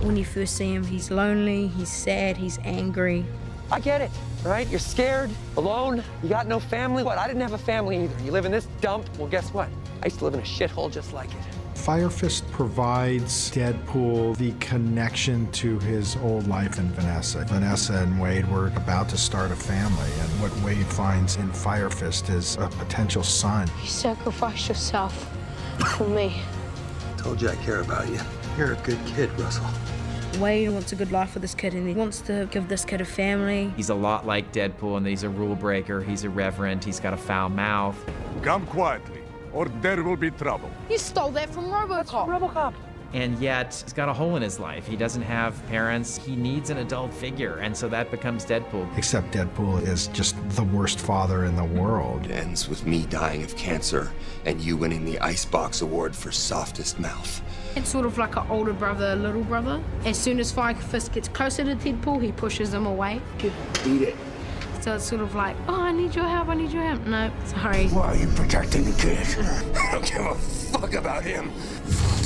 When you first see him, he's lonely, he's sad, he's angry. I get it, right? You're scared, alone, you got no family. What, I didn't have a family either. You live in this dump, well, guess what? I used to live in a shithole just like it. Fire Fist provides Deadpool the connection to his old life in Vanessa. Vanessa and Wade were about to start a family, and what Wade finds in Fire Fist is a potential son. You sacrificed yourself for me. I told you I care about you. You're a good kid, Russell. Wade wants a good life for this kid, and he wants to give this kid a family. He's a lot like Deadpool in that he's a rule breaker, he's irreverent, he's got a foul mouth. Come quietly, or there will be trouble. You stole that from RoboCop. And yet, he's got a hole in his life. He doesn't have parents. He needs an adult figure, and so that becomes Deadpool. Except Deadpool is just the worst father in the world. It ends with me dying of cancer and you winning the Icebox Award for softest mouth. It's sort of like an older brother, little brother. As soon as Fire Fist gets closer to Deadpool, he pushes him away. Eat it. So it's sort of like, oh, I need your help, I need your help. No, sorry. Why are you protecting the kid? I don't give a fuck about him.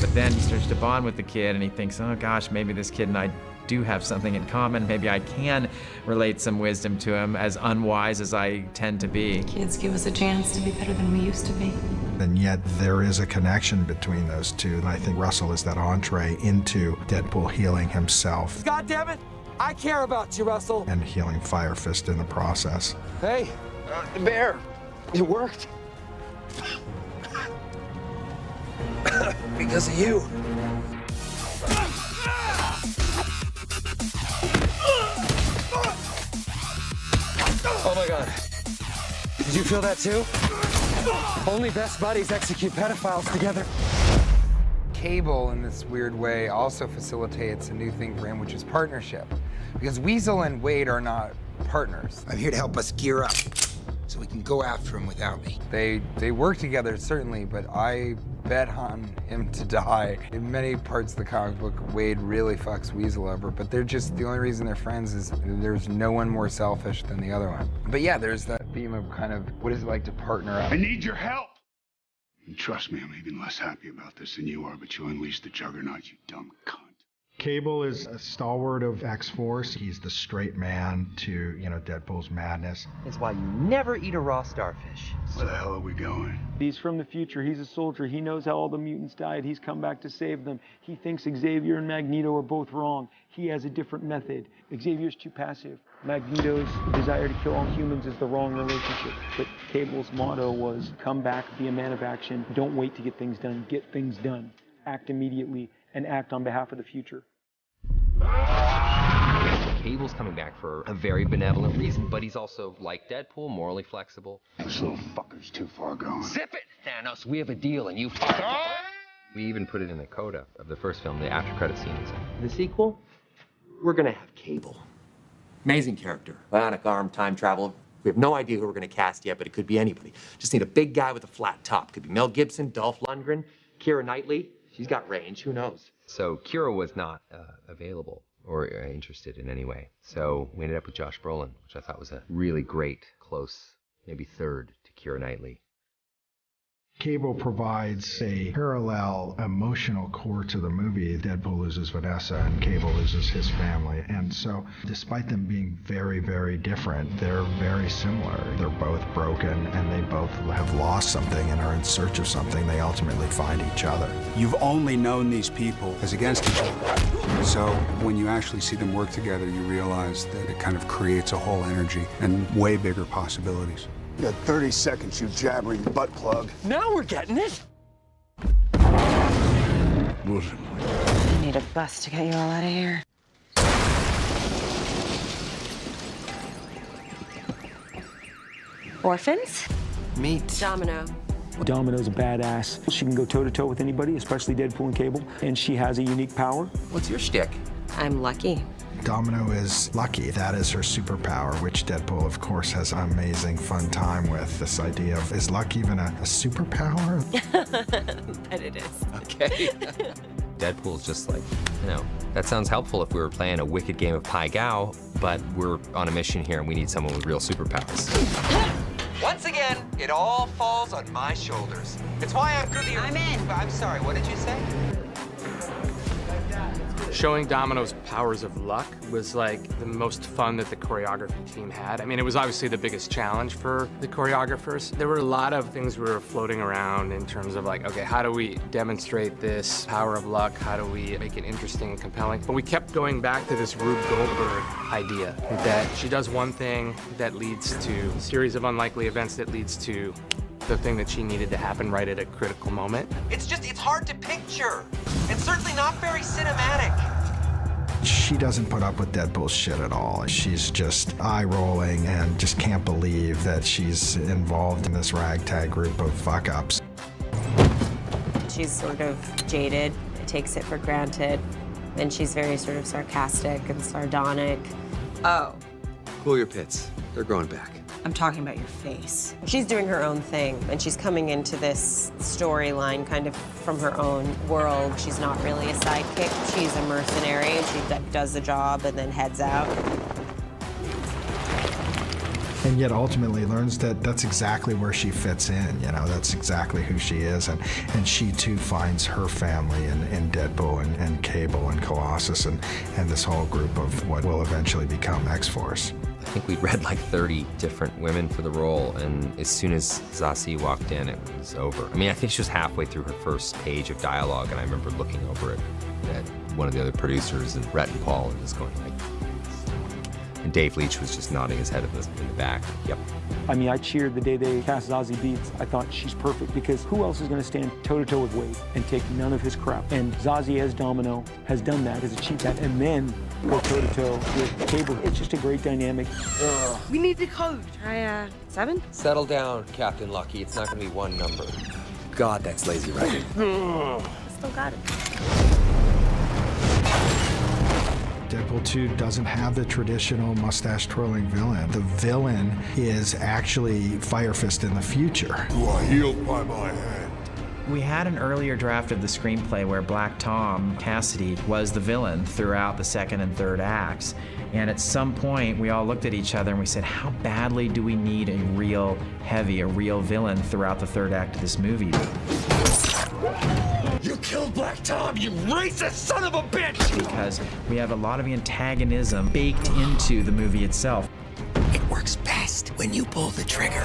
But then he starts to bond with the kid, and he thinks, oh gosh, maybe this kid and I do have something in common. Maybe I can relate some wisdom to him, as unwise as I tend to be. Kids give us a chance to be better than we used to be. And yet there is a connection between those two. And I think Russell is that entree into Deadpool healing himself. God damn it, I care about you, Russell. And healing Fire Fist in the process. Hey, Bear, it worked. Because of you. Oh my God. Did you feel that too? Only best buddies execute pedophiles together. Cable, in this weird way, also facilitates a new thing for him, which is partnership. Because Weasel and Wade are not partners. I'm here to help us gear up so we can go after him without me. They work together, certainly, but I bet on him to die. In many parts of the comic book, Wade really fucks Weasel over, but they're just, the only reason they're friends is there's no one more selfish than the other one. But yeah, there's that theme of kind of, what is it like to partner up? I need your help! And trust me, I'm even less happy about this than you are, but you unleashed the juggernaut, you dumb cunt. Cable is a stalwart of X-Force. He's the straight man to, Deadpool's madness. It's why you never eat a raw starfish. Where the hell are we going? He's from the future. He's a soldier. He knows how all the mutants died. He's come back to save them. He thinks Xavier and Magneto are both wrong. He has a different method. Xavier's too passive. Magneto's desire to kill all humans is the wrong relationship. But Cable's motto was, come back, be a man of action. Don't wait to get things done. Get things done. Act immediately and act on behalf of the future. Cable's coming back for a very benevolent reason, but he's also, like Deadpool, morally flexible. This little fucker's too far gone. Zip it, Thanos! We have a deal, and you fuck it. We even put it in the coda of the first film, the after-credit scenes. The sequel, we're gonna have Cable. Amazing character, bionic arm, time travel. We have no idea who we're gonna cast yet, but it could be anybody. Just need a big guy with a flat top. Could be Mel Gibson, Dolph Lundgren, Keira Knightley. She's got range, who knows? So Keira was not available or interested in any way. So we ended up with Josh Brolin, which I thought was a really great, close, maybe third to Keira Knightley. Cable provides a parallel emotional core to the movie. Deadpool loses Vanessa and Cable loses his family. And so despite them being very, very different, they're very similar. They're both broken and they both have lost something and are in search of something. They ultimately find each other. You've only known these people as against each other. So when you actually see them work together, you realize that it kind of creates a whole energy and way bigger possibilities. You got 30 seconds, you jabbering butt plug. Now we're getting it. I need a bus to get you all out of here. Orphans? Meet Domino. Domino's a badass. She can go toe-to-toe with anybody, especially Deadpool and Cable, and she has a unique power. What's your shtick? I'm lucky. Domino is lucky. That is her superpower, which Deadpool, of course, has an amazing fun time with. This idea of, is luck even a superpower? But it is. Okay. Deadpool's just like, that sounds helpful if we were playing a wicked game of Pai Gow, but we're on a mission here and we need someone with real superpowers. Once again, it all falls on my shoulders. It's why I'm good here. I'm in. I'm sorry, what did you say? Showing Domino's powers of luck was like the most fun that the choreography team had. I mean, it was obviously the biggest challenge for the choreographers. There were a lot of things we were floating around in terms of like, okay, how do we demonstrate this power of luck? How do we make it interesting and compelling? But we kept going back to this Rube Goldberg idea that she does one thing that leads to a series of unlikely events that leads to the thing that she needed to happen right at a critical moment. It's hard to picture, and certainly not very cinematic. She doesn't put up with Deadpool's shit at all. She's just eye-rolling and just can't believe that she's involved in this ragtag group of fuck-ups. She's sort of jaded, takes it for granted, and she's very sort of sarcastic and sardonic. Oh. Cool your pits. They're growing back. I'm talking about your face. She's doing her own thing, and she's coming into this storyline kind of from her own world. She's not really a sidekick. She's a mercenary. She does the job and then heads out. And yet ultimately learns that that's exactly where she fits in, you know, that's exactly who she is. And she too finds her family in Deadpool and Cable and Colossus and this whole group of what will eventually become X-Force. I think we read like 30 different women for the role, and as soon as Zazie walked in, it was over. I mean, I think she was halfway through her first page of dialogue, and I remember looking over it at one of the other producers, and Rhett and Paul, and just going like, and Dave Leitch was just nodding his head in the back. Yep. I mean, I cheered the day they cast Zazie Beetz. I thought she's perfect because who else is going to stand toe-to-toe with Wade and take none of his crap? And Zazie as Domino has done that, has achieved that, and then go toe-to-toe with Cable. It's just a great dynamic. We need the code. Try 7? Settle down, Captain Lucky. It's not going to be one number. God, that's lazy writing. Still got it. Deadpool 2 doesn't have the traditional mustache-twirling villain. The villain is actually Fire Fist in the future. You are healed by my hand. We had an earlier draft of the screenplay where Black Tom Cassidy was the villain throughout the second and third acts. And at some point, we all looked at each other and we said, how badly do we need a real villain throughout the third act of this movie? You killed Black Tom, you racist son of a bitch! Because we have a lot of antagonism baked into the movie itself. It works best when you pull the trigger.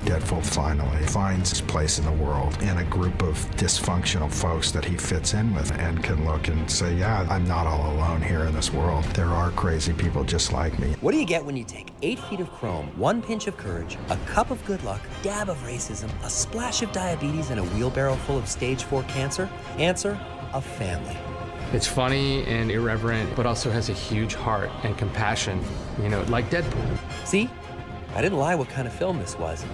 Deadpool finally finds his place in the world in a group of dysfunctional folks that he fits in with and can look and say, yeah, I'm not all alone here in this world. There are crazy people just like me. What do you get when you take 8 feet of chrome, 1 pinch of courage, a cup of good luck, dab of racism, a splash of diabetes, and a wheelbarrow full of stage 4 cancer? Answer, a family. It's funny and irreverent, but also has a huge heart and compassion, you know, like Deadpool. See? I didn't lie what kind of film this was.